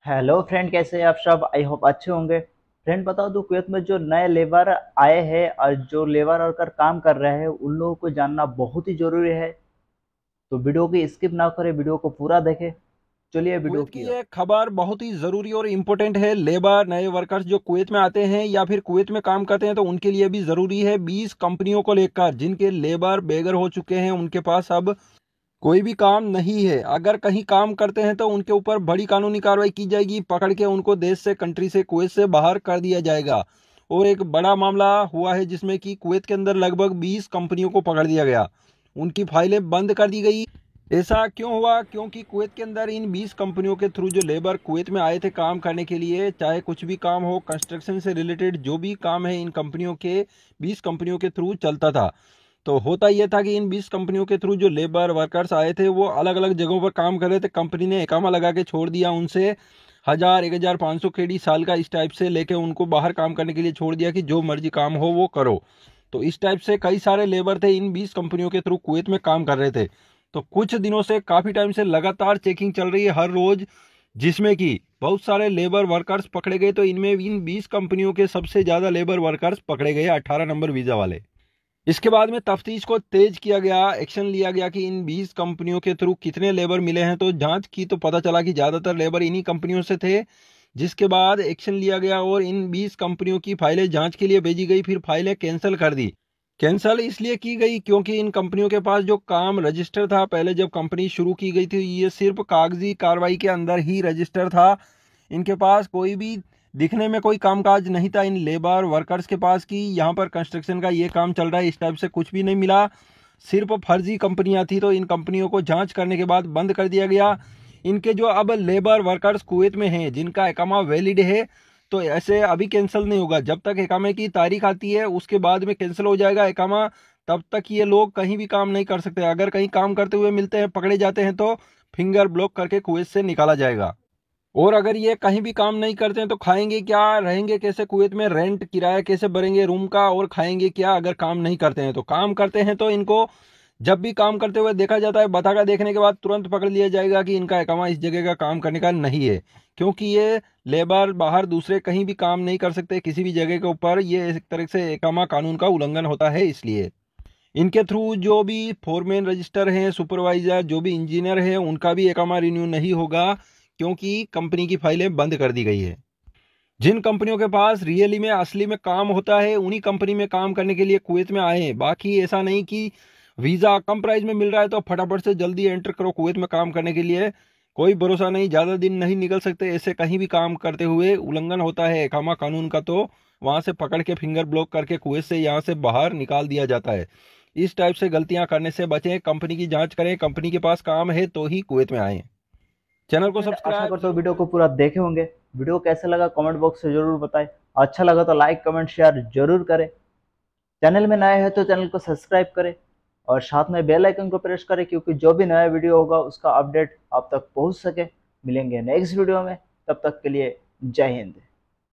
Hello friend, कैसे हैं आप सब? आई होप अच्छे होंगे। फ्रेंड, बताओ तो कुवैत में जो नए लेबर आए हैं और जो लेबर वर्कर काम कर रहे हैं उन लोगों को जानना बहुत ही जरूरी है। तो वीडियो की स्किप ना करें, वीडियो को पूरा देखें। चलिए वीडियो कुवैत की की ओर। ये खबर बहुत ही ज़रूरी और इम्पोर्टेंट है। लेबर नए वर्कर्स जो कुवैत में आते हैं या फिर कुवैत में काम करते हैं तो उनके लिए भी ज़रूरी है। 20 कंपनियों को लेकर जिनके लेबर बेघर हो चुके हैं, उनके पास अब कोई भी काम नहीं है। अगर कहीं काम करते हैं तो उनके ऊपर बड़ी कानूनी कार्रवाई की जाएगी, पकड़ के उनको देश से, कंट्री से, कुवैत से बाहर कर दिया जाएगा। और एक बड़ा मामला हुआ है जिसमें कि कुवैत के अंदर लगभग 20 कंपनियों को पकड़ दिया गया, उनकी फाइलें बंद कर दी गई। ऐसा क्यों हुआ? क्योंकि कुवैत के अंदर इन 20 कंपनियों के थ्रू जो लेबर कुवैत में आए थे काम करने के लिए, चाहे कुछ भी काम हो, कंस्ट्रक्शन से रिलेटेड जो भी काम है, इन कंपनियों के 20 कंपनियों के थ्रू चलता था। तो होता यह था कि इन 20 कंपनियों के थ्रू जो लेबर वर्कर्स आए थे वो अलग अलग जगहों पर काम कर रहे थे। कंपनी ने इकामा लगा के छोड़ दिया उनसे। 1000 1500 केडी साल का इस टाइप से लेके उनको बाहर काम करने के लिए छोड़ दिया कि जो मर्जी काम हो वो करो। तो इस टाइप से कई सारे लेबर थे इन 20 कंपनियों के थ्रू कुवैत में काम कर रहे थे। तो कुछ दिनों से, काफी टाइम से लगातार चेकिंग चल रही है हर रोज, जिसमें कि बहुत सारे लेबर वर्कर्स पकड़े गए। तो इनमें इन 20 कंपनियों के सबसे ज्यादा लेबर वर्कर्स पकड़े गए, 18 नंबर वीजा वाले। इसके बाद में तफ्तीश को तेज किया गया, एक्शन लिया गया कि इन 20 कंपनियों के थ्रू कितने लेबर मिले हैं। तो जांच की तो पता चला कि ज्यादातर लेबर इन्हीं कंपनियों से थे। जिसके बाद एक्शन लिया गया और इन 20 कंपनियों की फाइलें जांच के लिए भेजी गई, फिर फाइलें कैंसिल कर दी। कैंसिल इसलिए की गई क्योंकि इन कंपनियों के पास जो काम रजिस्टर था, पहले जब कंपनी शुरू की गई थी, ये सिर्फ कागजी कार्रवाई के अंदर ही रजिस्टर था। इनके पास कोई भी दिखने में कोई कामकाज नहीं था इन लेबर वर्कर्स के पास कि यहाँ पर कंस्ट्रक्शन का ये काम चल रहा है। इस टाइप से कुछ भी नहीं मिला, सिर्फ फर्जी कंपनियां थी। तो इन कंपनियों को जांच करने के बाद बंद कर दिया गया। इनके जो अब लेबर वर्कर्स कुवैत में हैं जिनका इकामा वैलिड है, तो ऐसे अभी कैंसिल नहीं होगा। जब तक इकामे की तारीख आती है उसके बाद में कैंसिल हो जाएगा इकामा। तब तक ये लोग कहीं भी काम नहीं कर सकते। अगर कहीं काम करते हुए मिलते हैं, पकड़े जाते हैं, तो फिंगर ब्लॉक करके कुवैत से निकाला जाएगा। और अगर ये कहीं भी काम नहीं करते हैं तो खाएंगे क्या, रहेंगे कैसे? कुवैत में रेंट, किराया कैसे भरेंगे रूम का, और खाएंगे क्या अगर काम नहीं करते हैं? तो काम करते हैं तो इनको जब भी काम करते हुए देखा जाता है, बताका देखने के बाद तुरंत पकड़ लिया जाएगा कि इनका इकामा इस जगह का काम करने का नहीं है। क्योंकि ये लेबर बाहर दूसरे कहीं भी काम नहीं कर सकते किसी भी जगह के ऊपर, ये एक तरह से इकामा कानून का उल्लंघन होता है। इसलिए इनके थ्रू जो भी फोरमैन रजिस्टर हैं, सुपरवाइजर, जो भी इंजीनियर है, उनका भी इकामा रिन्यू नहीं होगा क्योंकि कंपनी की फाइलें बंद कर दी गई है। जिन कंपनियों के पास रियली में, असली में काम होता है, उन्हीं कंपनी में काम करने के लिए कुवैत में आए हैं। बाकी ऐसा नहीं कि वीज़ा कम प्राइस में मिल रहा है तो फटाफट से जल्दी एंटर करो कुवैत में काम करने के लिए। कोई भरोसा नहीं, ज़्यादा दिन नहीं निकल सकते ऐसे कहीं भी काम करते हुए। उल्लंघन होता है इकामा कानून का तो वहां से पकड़ के फिंगर ब्लॉक करके कुवैत से, यहाँ से बाहर निकाल दिया जाता है। इस टाइप से गलतियां करने से बचें, कंपनी की जांच करें, कंपनी के पास काम है तो ही कुवैत में आए। तो चैनल को फ्रेंड, आशा सब्सक्राइब करता हूँ जरूर वीडियो को करें। पूरा देखे होंगे। वीडियो कैसा लगा कमेंट बॉक्स से जरूर बताएं। अच्छा लगा तो लाइक कमेंट शेयर जरूर करें। चैनल में नए हैं तो चैनल को सब्सक्राइब करें और साथ में बेल आइकन को प्रेस करें, क्योंकि जो भी नया वीडियो होगा उसका अपडेट आप तक पहुंच सके। मिलेंगे नेक्स्ट वीडियो में, तब तक के लिए जय हिंद।